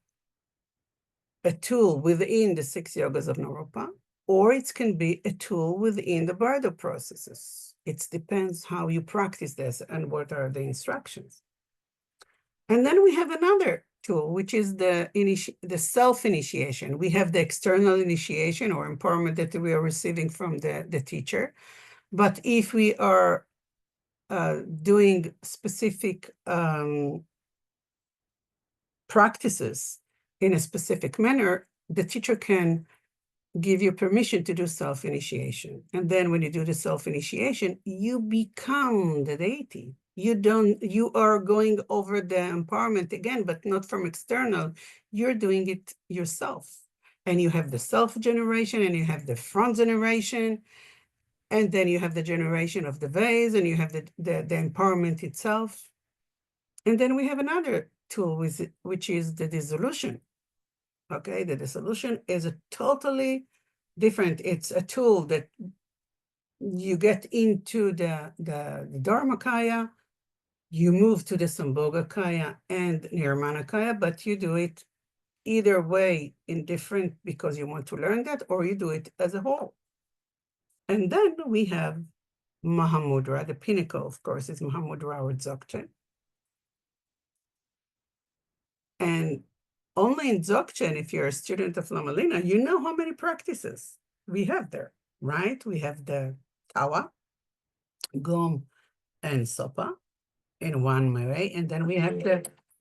a tool within the 6 yogas of Naropa, or it can be a tool within the Bardo processes. It depends how you practice this and what are the instructions. And then we have another tool, which is the self-initiation. We have the external initiation or empowerment that we are receiving from the teacher. But if we are doing specific practices in a specific manner, the teacher can give you permission to do self-initiation. And then when you do the self-initiation, you become the deity. You are going over the empowerment again, but not from external. You're doing it yourself. And you have the self-generation, and you have the front generation, and then you have the generation of the vase, and you have the empowerment itself. And then we have another tool, which is the dissolution. Okay, the dissolution is a totally different, it's a tool that you get into the Dharmakaya, you move to the Sambhogakaya and Nirmanakaya, but you do it either way in different, because you want to learn that, or you do it as a whole. And then we have Mahamudra, the pinnacle, of course, is Mahamudra or Dzogchen. And only in Dzogchen, if you're a student of Lama Lina, you know how many practices we have there, right? We have the Tawa, Gom, and Sopa in one way, and then we have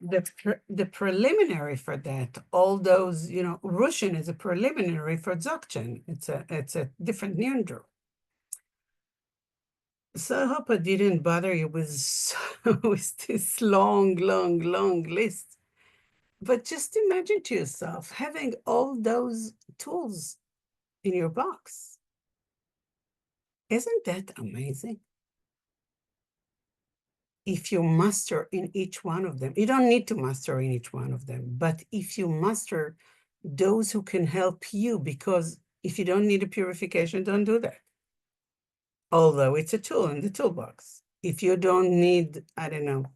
the preliminary for that. All those, Rushin is a preliminary for Dzogchen. It's a different Nyundro. So I hope I didn't bother you with this long list. But just imagine to yourself having all those tools in your box. Isn't that amazing? If you master in each one of them, you don't need to master in each one of them, but if you master those who can help you, because if you don't need a purification, don't do that. Although it's a tool in the toolbox. If you don't need, I don't know,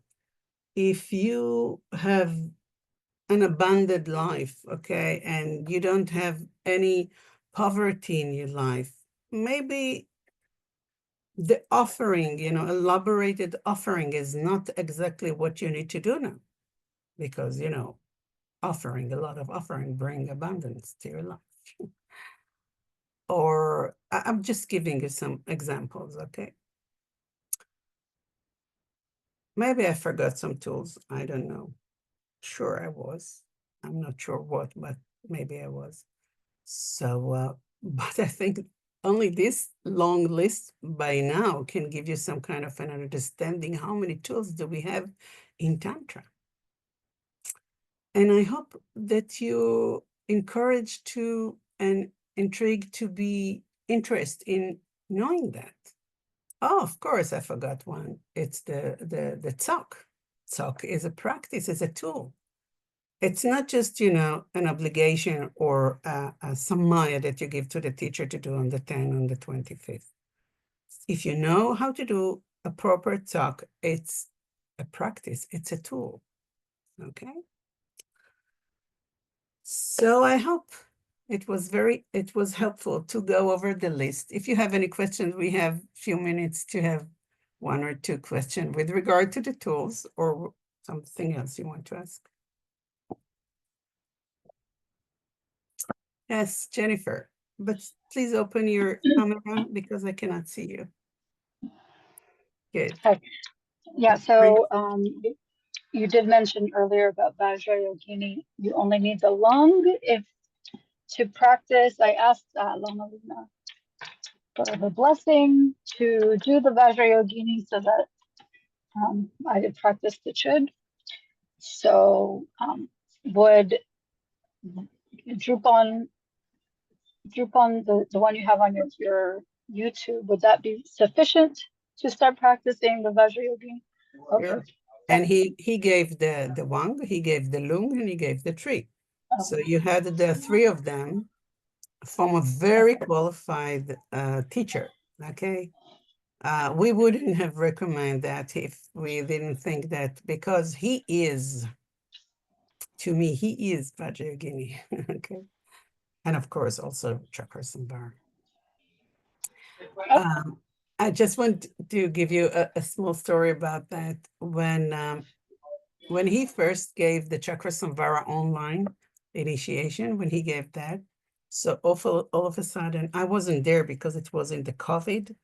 if you have an abundant life, okay, and you don't have any poverty in your life, maybe the offering, elaborated offering is not exactly what you need to do now, because, a lot of offering bring abundance to your life. Or I'm just giving you some examples, okay? Maybe I forgot some tools, I don't know. Sure I was. I'm not sure what, but maybe I was. So, but I think only this long list by now can give you some kind of an understanding how many tools do we have in Tantra. And I hope that you encouraged to and intrigued to be interested in knowing that. Oh, of course, I forgot one. It's the tzok. Tzok is a practice, it's a tool. It's not just, an obligation or a samaya that you give to the teacher to do on the 10th, on the 25th. If you know how to do a proper tzok, it's a practice, it's a tool, okay? So I hope It was helpful to go over the list. If you have any questions, we have a few minutes to have one or two questions with regard to the tools or something else you want to ask. Yes, Jennifer, but please open your camera because I cannot see you. Good. Hi. Yeah, so you did mention earlier about Vajrayogini. You only need the lung if to practice. I asked Lama Luna for her blessing to do the Vajrayogini so that I could practice the Chöd. So would Drupon, the one you have on your YouTube, would that be sufficient to start practicing the Vajrayogini? Okay. Sure. And he gave the Wang, he gave the Lung, and he gave the tree. So you had the three of them from a very qualified teacher, okay? We wouldn't have recommended that if we didn't think that, because he is, to me, he is Vajrayogini, okay? And of course, also Chakra. I just want to give you a small story about that. When he first gave the Chakra Samvara online initiation, when he gave that, so all of a sudden, I wasn't there because it was in the COVID.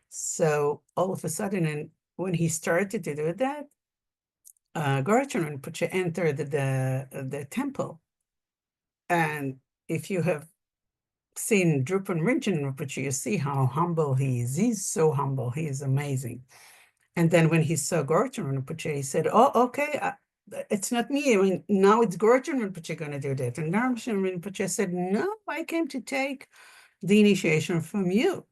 So all of a sudden, and when he started to do that, Gurcharan Rinpoche entered the temple. And if you have seen Drupal Rinchen Rinpoche, you see how humble he is. He's so humble. He is amazing. And then when he saw Gurcharan Rinpoche, he said, oh, okay, it's not me. I mean, now it's Gurcharan Rinpoche going to do that. And Gurcharan Rinpoche said, no, I came to take the initiation from you.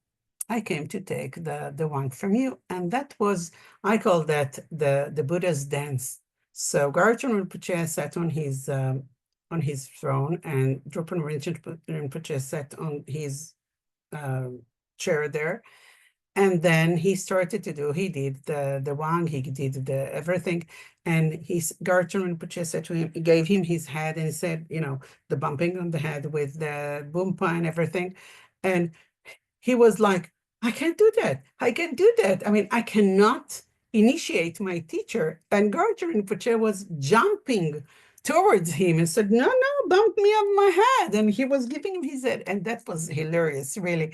I came to take the one from you. And that was, I call that the Buddha's dance. So Gurcharan Rinpoche sat on his throne, and Drupal Rinpoche sat on his chair there. And then he started to do, he did the Wang, he did the everything. And Gurcharan Rinpoche said to him, he gave him his head and he said, you know, the bumping on the head with the boompa and everything. And he was like, I can't do that. I can't do that. I mean, I cannot initiate my teacher. And Gurcharan Rinpoche was jumping towards him and said, no, bump me on my head. And he was giving him his head. And that was hilarious, really.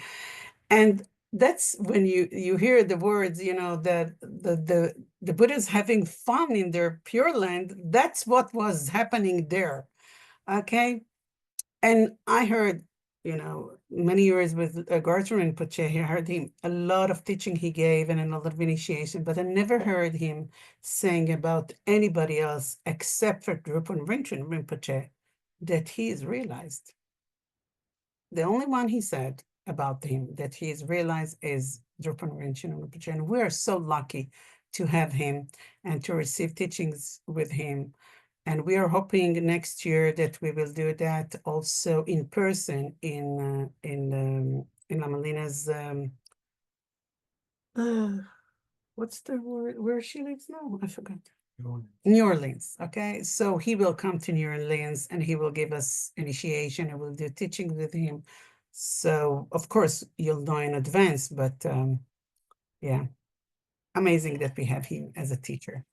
And that's when you hear the words, you know, that the Buddha's having fun in their Pure Land. That's what was happening there. Okay. And I heard, you know, many years with Gurcharan Rinpoche, I heard him a lot of teaching he gave and a lot of initiation, but I never heard him saying about anybody else except for Drupal Rinpoche that he is realized. The only one he said about him that he has realized is Drupal Rinpoche, and we are so lucky to have him and to receive teachings with him. And we are hoping next year that we will do that also in person in Lama Lina's, what's the word, where she lives now? I forgot. New Orleans, okay? So he will come to New Orleans and he will give us initiation and we'll do teaching with him. So, of course, you'll know in advance, but yeah, amazing that we have him as a teacher.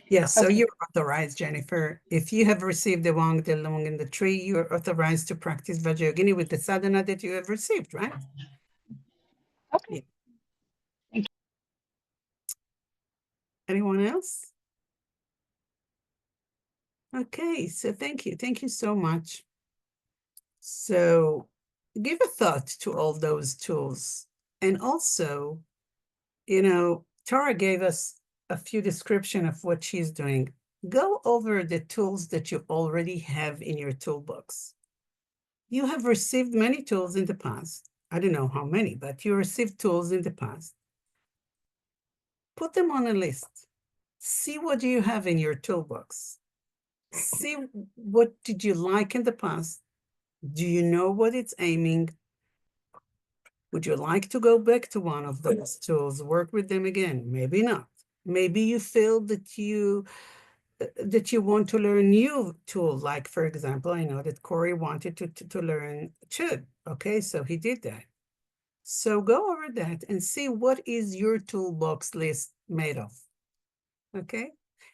Yes, so Okay. you're authorized, Jennifer. If you have received the Wang, the Lung, and the Tree, you're authorized to practice Vajrayogini with the sadhana that you have received, right? Okay. Yeah. Thank you. Anyone else? Okay, so thank you. Thank you so much. So give a thought to all those tools. And also, you know, Tara gave us a few description of what she's doing. Go over the tools that you already have in your toolbox. You have received many tools in the past. I don't know how many, but you received tools in the past. Put them on a list. See what you have in your toolbox. See what did you like in the past. Do you know what it's aiming? Would you like to go back to one of those tools, work with them again? Maybe not. Maybe you feel that you that you want to learn new tool, like for example, I know that Corey wanted to learn Chöd. Okay, so he did that. So go over that and see what is your toolbox list made of. Okay,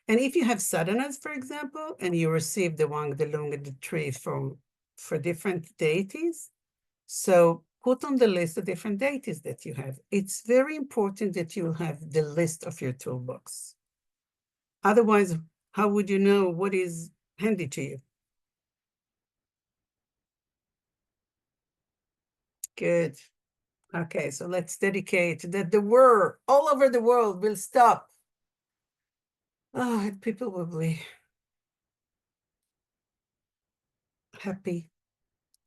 and if you have sadhanas, for example, and you receive the Wang, the Lung, and the tree for different deities, so put on the list the different deities that you have. It's very important that you have the list of your toolbox. Otherwise, how would you know what is handy to you? Good. Okay, so let's dedicate that the world, all over the world, will stop. Oh, and people will be happy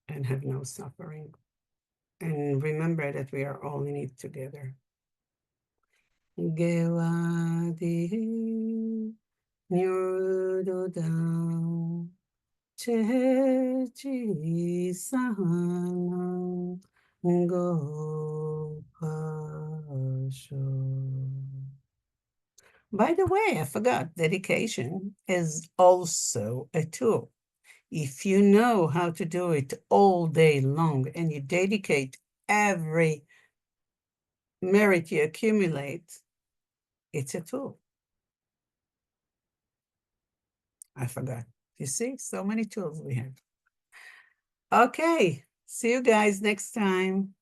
and have no suffering. And remember that we are all in it together. Gewadi Nyurudodam Chechi Sahanam Gopasho. By the way, I forgot, dedication is also a tool. If you know how to do it all day long and you dedicate every merit you accumulate, it's a tool. I forgot. You see, so many tools we have. Okay, see you guys next time.